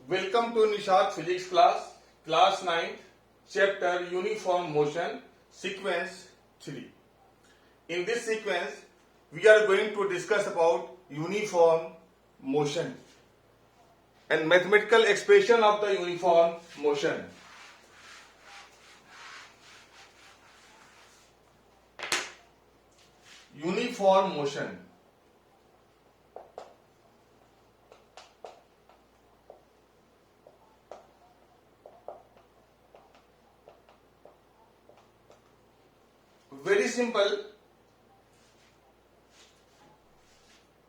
Welcome to Nishad Physics class, class 9, chapter Uniform Motion, sequence 3. In this sequence, we are going to discuss about uniform motion and mathematical expression of the uniform motion. Uniform motion. Very simple.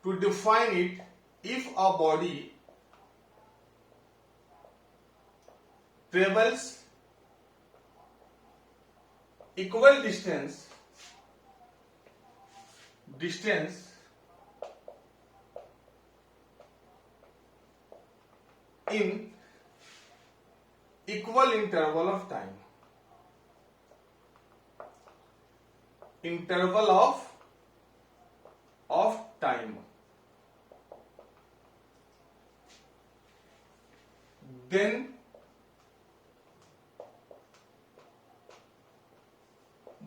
To define it, if a body travels equal distance in equal interval of time, then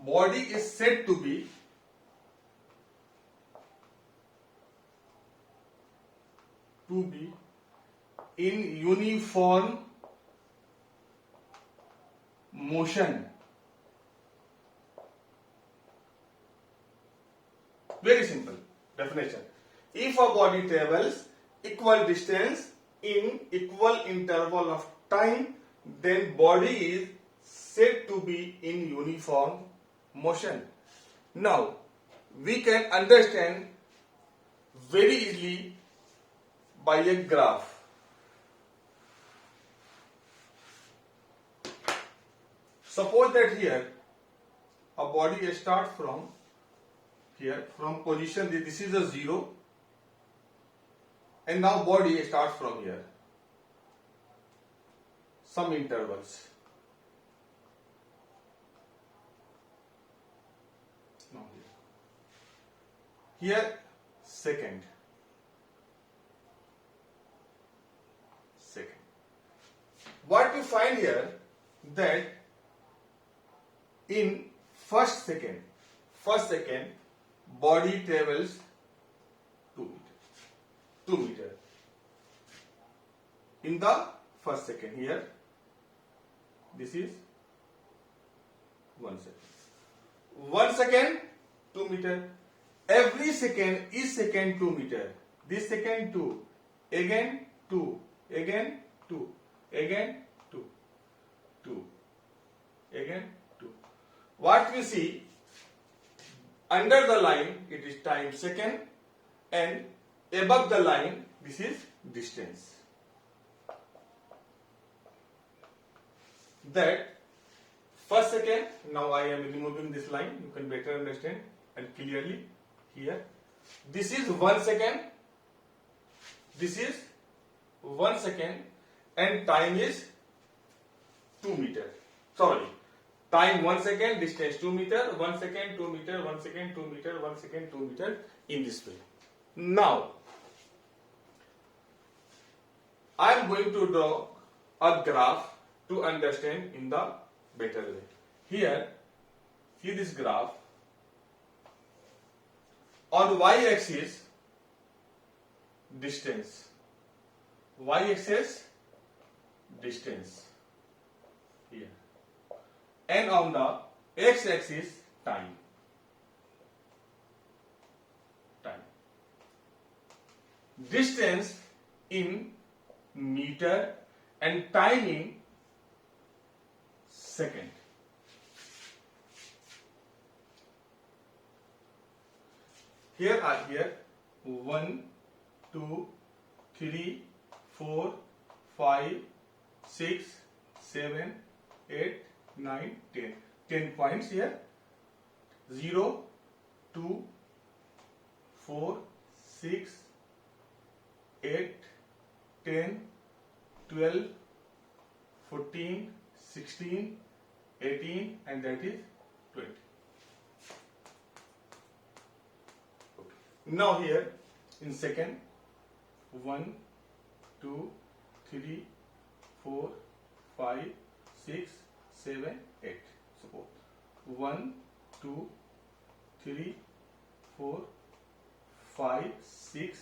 body is said to be in uniform motion. Very simple definition. If a body travels equal distance in equal interval of time, then body is said to be in uniform motion. Now, we can understand very easily by a graph. Suppose that here a body starts from here, from position, this is a 0, and now body starts from here, some intervals. Now here second. What we find here, that in first second body travels 2 meter. In the first second, here this is 1 second. 1 second 2 meter. Every second is second 2 meter. This second 2, again 2, again 2, again 2, 2, again 2. What we see, under the line it is time second, and above the line this is distance. That first second, now I am removing this line, you can better understand and clearly here. This is 1 second, this is 1 second, and time is 2 meter. Sorry, time 1 second, distance 2 meter, 1 second 2 meter, 1 second 2 meter, 1 second 2 meter, in this way. Now, I am going to draw a graph to understand in the better way. Here, see this graph. On y-axis, distance. Y-axis, distance. Here. And on the x-axis, time. Distance in meter and time in second. Here are 1, 2, 3, 4, 5, 6, 7, 8, 9, 10. 10 points here. 0, 2, 4, 6, 8, 10, 12, 14, 16, 18, and that is 20. Now here in second, 1, 2, 3, 4, 5, 6, 7, 8. Suppose 1, 2, 3, 4, 5, 6,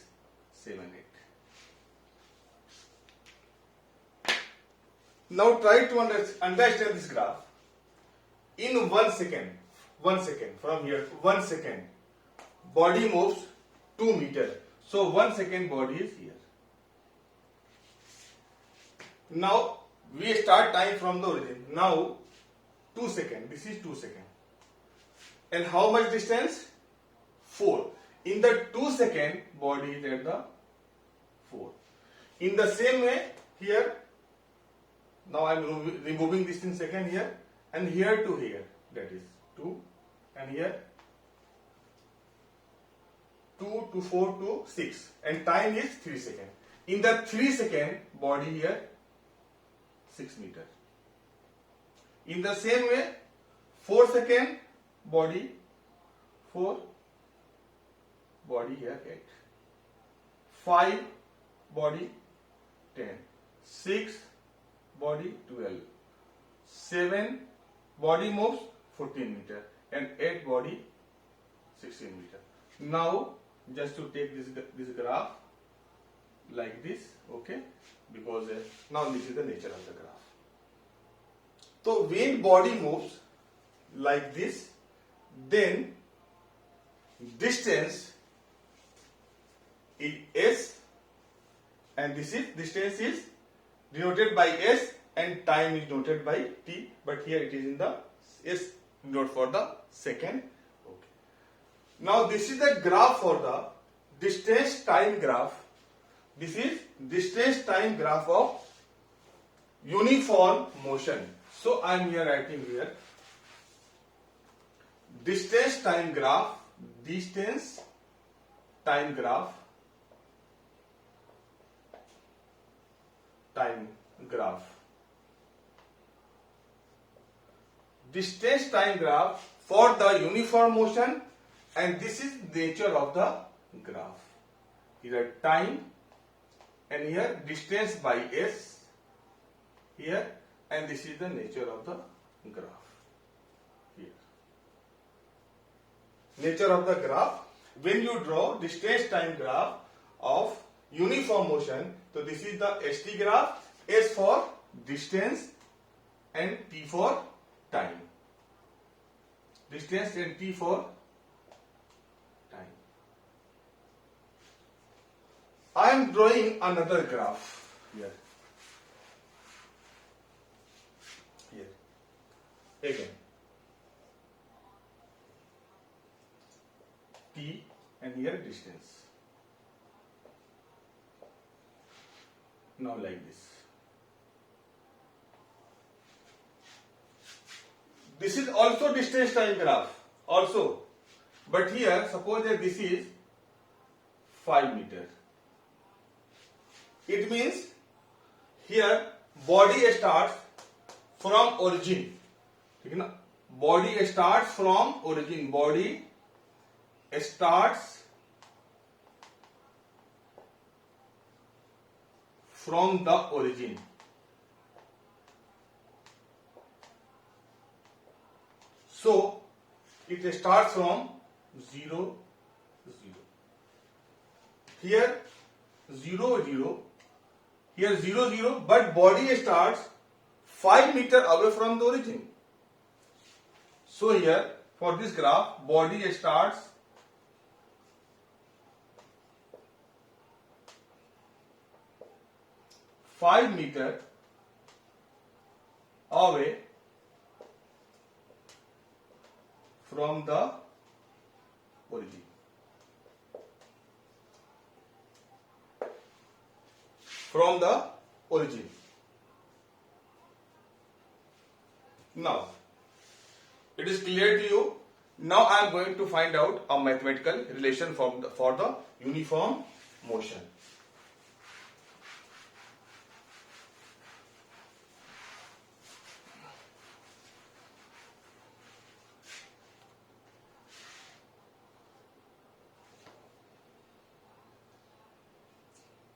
7, 8. Now try to understand this graph. In 1 second, from here, 1 second, body moves 2 meters. So 1 second body is here. Now we start time from the origin. Now 2 seconds. This is 2 seconds. And how much distance? 4. In the 2 second, body is at the 4. In the same way, here, now I am removing this in second here, and here to here, that is 2, and here 2 to 4 to 6, and time is 3 seconds. In the 3 second, body here 6 meters. In the same way, 4 second, body 4, body here 8, 5, body 10, 6, body 12, 7, body moves 14 meter, and 8, body 16 meter. Now just to take this graph like this, okay, because now this is the nature of the graph. So when body moves like this, then distance is S, and this is distance is denoted by S, and time is denoted by T, but here it is in the S denoted for the second. Okay. Now this is the graph for the distance time graph. This is distance time graph of uniform motion. So I am here writing here distance time graph, distance time graph, time graph, distance time graph for the uniform motion, and this is nature of the graph. Here time, and here distance by S here, and this is the nature of the graph here. Nature of the graph, when you draw distance time graph of uniform motion, so this is the ST graph, S for distance and T for time. Distance and T for time. I am drawing another graph here. Here. Again. T and here distance. Now like this. This is also distance time graph also, but here suppose that this is 5 meters. It means here body starts from origin. Body starts from origin. Body starts from the origin. So it starts from 0, 0. Here 0, 0. Here 0, 0. But body starts 5 meters away from the origin. So here for this graph, body starts 5 meters away from the origin. From the origin. Now, it is clear to you. Now I am going to find out a mathematical relation for the uniform motion.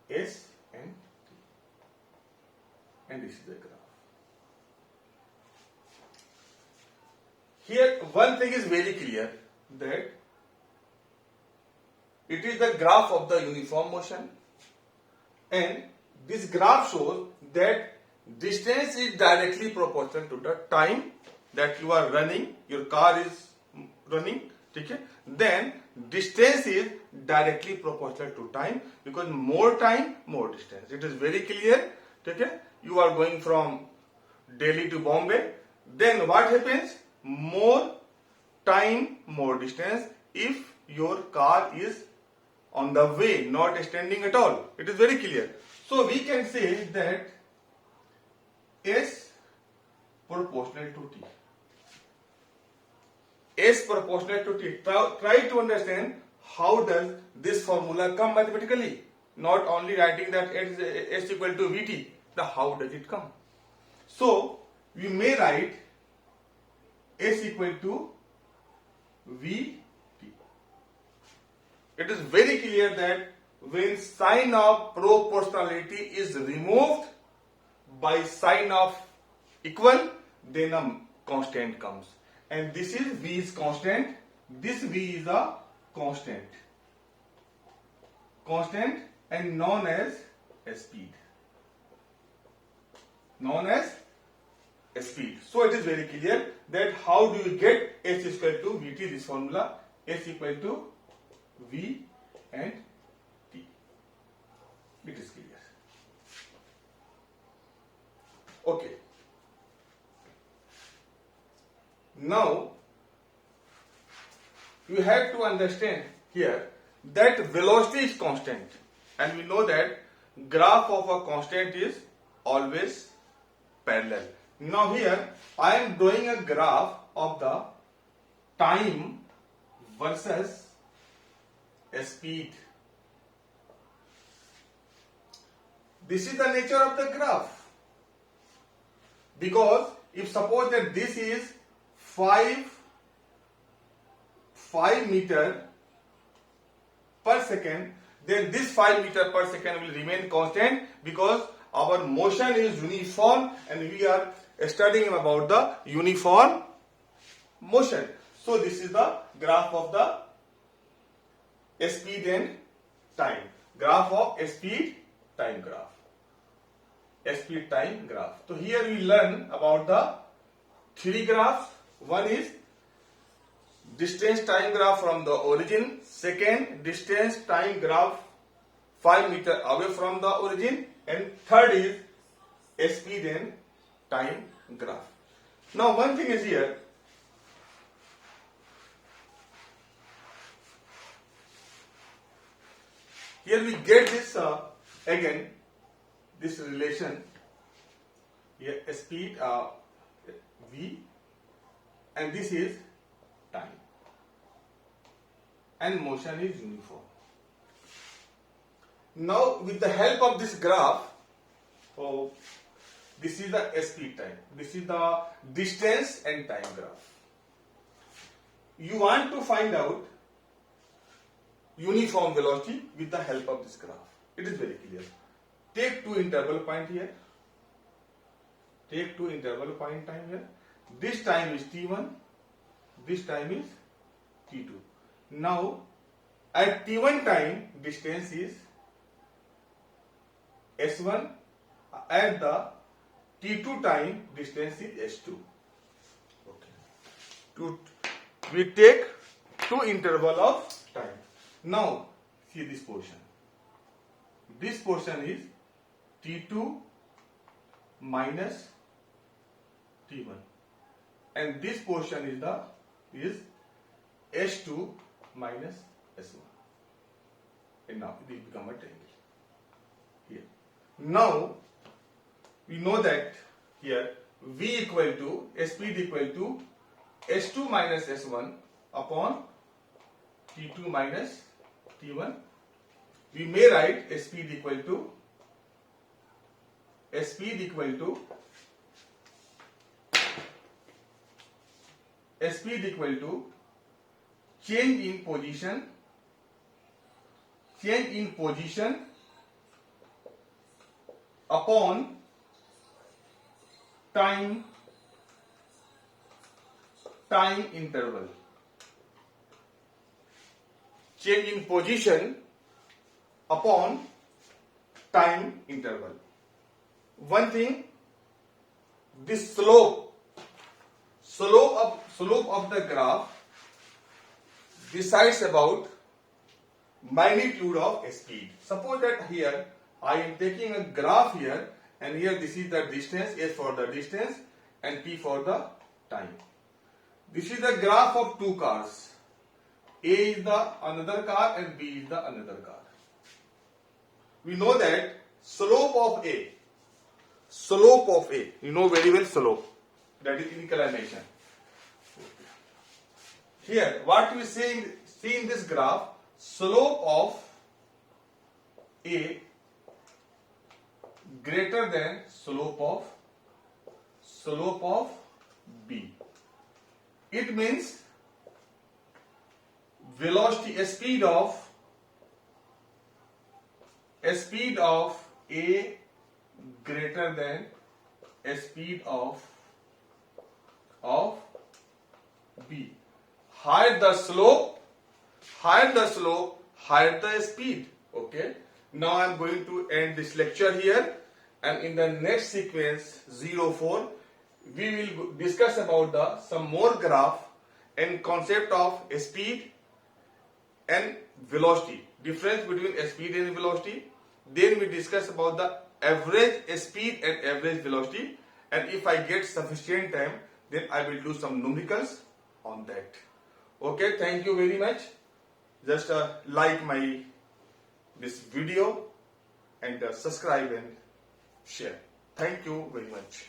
S and T. and this is the graph. Here one thing is very clear, that it is the graph of the uniform motion, and this graph shows that distance is directly proportional to the time that you are running, your car is running, okay? Then distance is directly proportional to time, because more time, more distance. It is very clear, okay? You are going from Delhi to Bombay, then what happens? More time, more distance if your car is on the way, not standing at all. It is very clear. So we can say that S proportional to T. S proportional to T. Try to understand how does this formula come mathematically. Not only writing that S equal to Vt. Now how does it come? So we may write S equal to Vt. It is very clear that when sign of proportionality is removed by sign of equal, then a constant comes. And this is V is constant, this V is a constant. Constant and known as speed. Known as speed. So it is very clear that how do you get S is equal to Vt, this formula, S equal to V and T. It is clear. Okay. Now you have to understand here that velocity is constant, and we know that graph of a constant is always parallel. Now here I am drawing a graph of the time versus speed. This is the nature of the graph, because if suppose that this is 5 meter per second, then this 5 meter per second will remain constant, because our motion is uniform and we are studying about the uniform motion. So this is the graph of the speed and time. Graph of speed time graph. Speed time graph. So here we learn about the three graphs. One is distance time graph from the origin. Second, distance time graph 5 meter away from the origin. And third is speed and time graph. Now one thing is here. Here we get this again, this relation here, speed V, and this is time, and motion is uniform. Now with the help of this graph, this is the speed time, this is the distance and time graph. You want to find out uniform velocity with the help of this graph. It is very clear. Take two interval point here. Take two interval point time here. This time is T1. This time is T2. Now at T1 time distance is S1. At the T2 time distance is S2. Okay. We take two interval of time. Now see this portion. This portion is T2 minus T1, and this portion is S2 minus S1. And now it will become a triangle here. Now we know that here V equal to speed equal to S2 minus S1 upon T2 minus T1. We may write speed equal to change in position upon time interval. Change in position upon time interval. One thing, this slope of the graph decides about magnitude of speed. Suppose that here I am taking a graph here, and here this is the distance, S for the distance and T for the time. This is the graph of two cars. A is the another car and B is the another car. We know that slope of A, you know very well slope, that is inclination. Here, what we see in this graph, slope of A greater than slope of B. It means velocity, speed of A greater than speed of B. Higher the slope, higher the speed. Okay. Now I am going to end this lecture here, and in the next sequence 04 we will discuss about some more graph and concept of speed and velocity, difference between speed and velocity. Then we discuss about the average speed and average velocity, and if I get sufficient time, then I will do some numericals on that. Okay, thank you very much. Just like this video and subscribe and share. Thank you very much.